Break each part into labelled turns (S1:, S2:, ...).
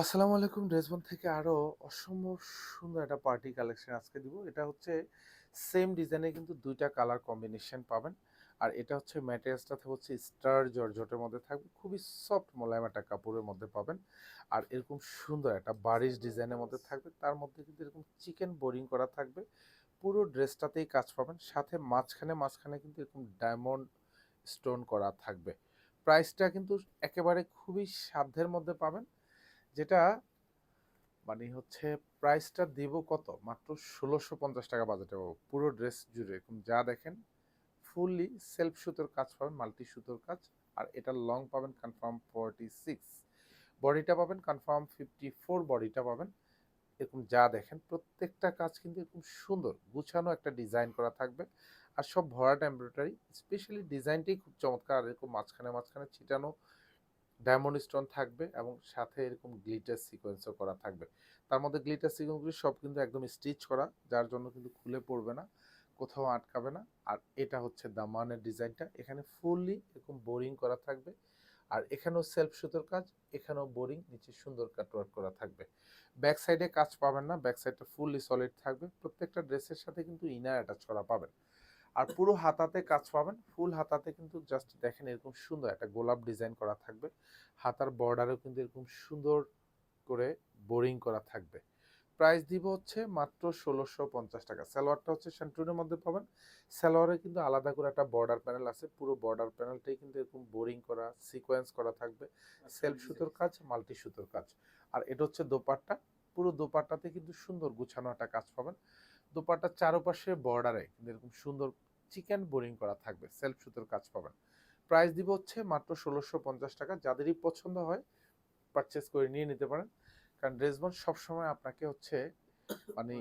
S1: আসসালামু আলাইকুম। ড্রেসবন থেকে আরো অসম্ভব সুন্দর একটা পার্টি কালেকশন আজকে দিব। এটা হচ্ছে সেম ডিজাইনে কিন্তু ২ টা কালার কম্বিনেশন পাবেন। আর এটা হচ্ছে ম্যাটেরিয়ালসটা হচ্ছে স্টার জর্জেটের মধ্যে থাকবে। খুবই সফট মোলায়েম একটা কাপড়ের মধ্যে পাবেন। আর এরকম সুন্দর একটা বারিশ ডিজাইনের মধ্যে থাকবে। তার মধ্যে কিন্তু এরকম চিকেন বোরিং করা থাকবে। পুরো ড্রেসটাতেই কাজ পাবেন। সাথে মাঝখানে কিন্তু এরকম ডায়মন্ড স্টোন করা থাকবে। প্রাইসটা কিন্তু একেবারে খুবই সাধ্যের মধ্যে পাবেন। যেটা হচ্ছে প্রাইসটা দিব কত? মাত্র ১৬৫০ টাকা বাজেটে পাবো। পুরো ড্রেস জুড়ে এরকম যা দেখেন ফুললি সেলফ সুতোর কাজ পাবেন, মাল্টি সুতোর কাজ। আর এটার লং পাবেন কনফার্ম 46, বডিটা পাবেন কনফার্ম 54, বডিটা পাবেন। এরকম যা দেখেন প্রত্যেকটা কাজ কিন্তু এরকম সুন্দর গুছানো একটা ডিজাইন করা থাকবে। আর সব ভরাট এমব্রয়ডারি, স্পেশালি ডিজাইনটাই খুব চমৎকার। আর এরকম মাঝখানে ছিটানো ডায়মন্ড স্টোন থাকবে এবং সাথে এরকম গ্লিটার সিকোয়েন্সও করা থাকবে। তার মধ্যে গ্লিটার সিকোয়েন্সগুলি সব কিন্তু একদম স্টিচ করা, যার জন্য কিন্তু খুলে পড়বে না, কোথাও আটকাবে না। আর এটা হচ্ছে দামানের ডিজাইনটা, এখানে ফুললি এরকম বোরিং করা থাকবে। আর এখানেও সেলফ সুতোর কাজ, এখানেও বোরিং, নিচে সুন্দর কাটওয়ার্ক করা থাকবে। ব্যাক সাইডে কাজ পাবেন না, ব্যাক সাইডটা ফুললি সলিড থাকবে। প্রত্যেকটা ড্রেসের সাথে কিন্তু ইনার অ্যাটাচ করা পাবেন। আর পুরো হাতাতে কাজ পাবেন, ফুল হাতাতে কিন্তু জাস্ট দেখেন এরকম সুন্দর একটা গোলাপ ডিজাইন করা থাকবে। হাতার বর্ডারেও কিন্তু এরকম সুন্দর করে বোরিং করা থাকবে। প্রাইস দিব হচ্ছে মাত্র ১৬৫০ টাকা। সালোয়ারটা হচ্ছে শান্টুনের মধ্যে পাবেন। সালোয়ারে কিন্তু আলাদা করে একটা বর্ডার প্যানেল আছে, পুরো বর্ডার প্যানেলটাই কিন্তু এরকম বোরিং করা সিকোয়েন্স করা থাকবে। সেলফ সুতোর কাজ, মাল্টি সুতোর কাজ। আর এটা হচ্ছে দোপাট্টা, পুরো দোপাট্টাতে কিন্তু সুন্দর গুছানো একটা কাজ পাবেন। দোপাট্টার চারপাশে বর্ডারে কিন্তু এরকম সুন্দর চিকেন বোরিং করা থাকবে, সেলফ সুতোর কাজ পাবেন। প্রাইস দিব হচ্ছে মাত্র ১৬৫০ টাকা। যাদেরই পছন্দ হয় পারচেস করে নিয়ে নিতে পারেন। কারণ ড্রেসবন সবসময় আপনাকে হচ্ছে মানে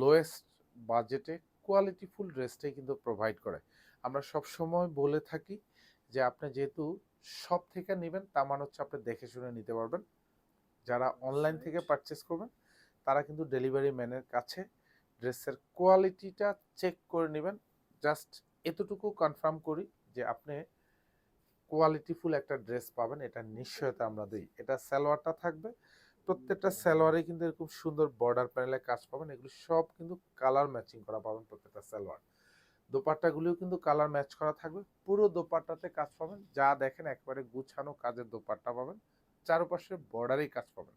S1: লোয়েস্ট বাজেটে কোয়ালিটিফুল ড্রেসটাই কিন্তু প্রোভাইড করে। আমরা সবসময় বলে থাকি যে আপনি যেহেতু সব থেকে নেবেন, তার মানে হচ্ছে আপনি দেখে শুনে নিতে পারবেন। যারা অনলাইন থেকে পারচেস করবেন তারা কিন্তু ডেলিভারি ম্যানের কাছে ড্রেসের কোয়ালিটিটা চেক করে নেবেন। জাস্ট এতটুকু কনফার্ম করি যে আপনি কোয়ালিটিফুল একটা ড্রেস পাবেন, এটা নিশ্চয়তা আমরা দিই। এটা সালোয়ারটা থাকবে, প্রত্যেকটা সালোয়ারে কিন্তু এরকম সুন্দর বর্ডার প্যানেলে কাজ পাবেন। এগুলো সব কিন্তু কালার ম্যাচিং করা পাবেন প্রত্যেকটা সালোয়ার। দোপাট্টাগুলিও কিন্তু কালার ম্যাচ করা থাকবে। পুরো দোপাট্টাতে কাজ পাবেন, যা দেখেন একবারে গুছানো কাজের দোপাট্টা পাবেন। চারপাশে বর্ডারেই কাজ পাবেন।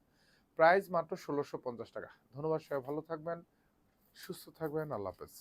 S1: প্রাইস মাত্র ১৬৫০ টাকা। ধন্যবাদ, সবাই ভালো থাকবেন, সুস্থ থাকবেন। আল্লাহ হাফেজ।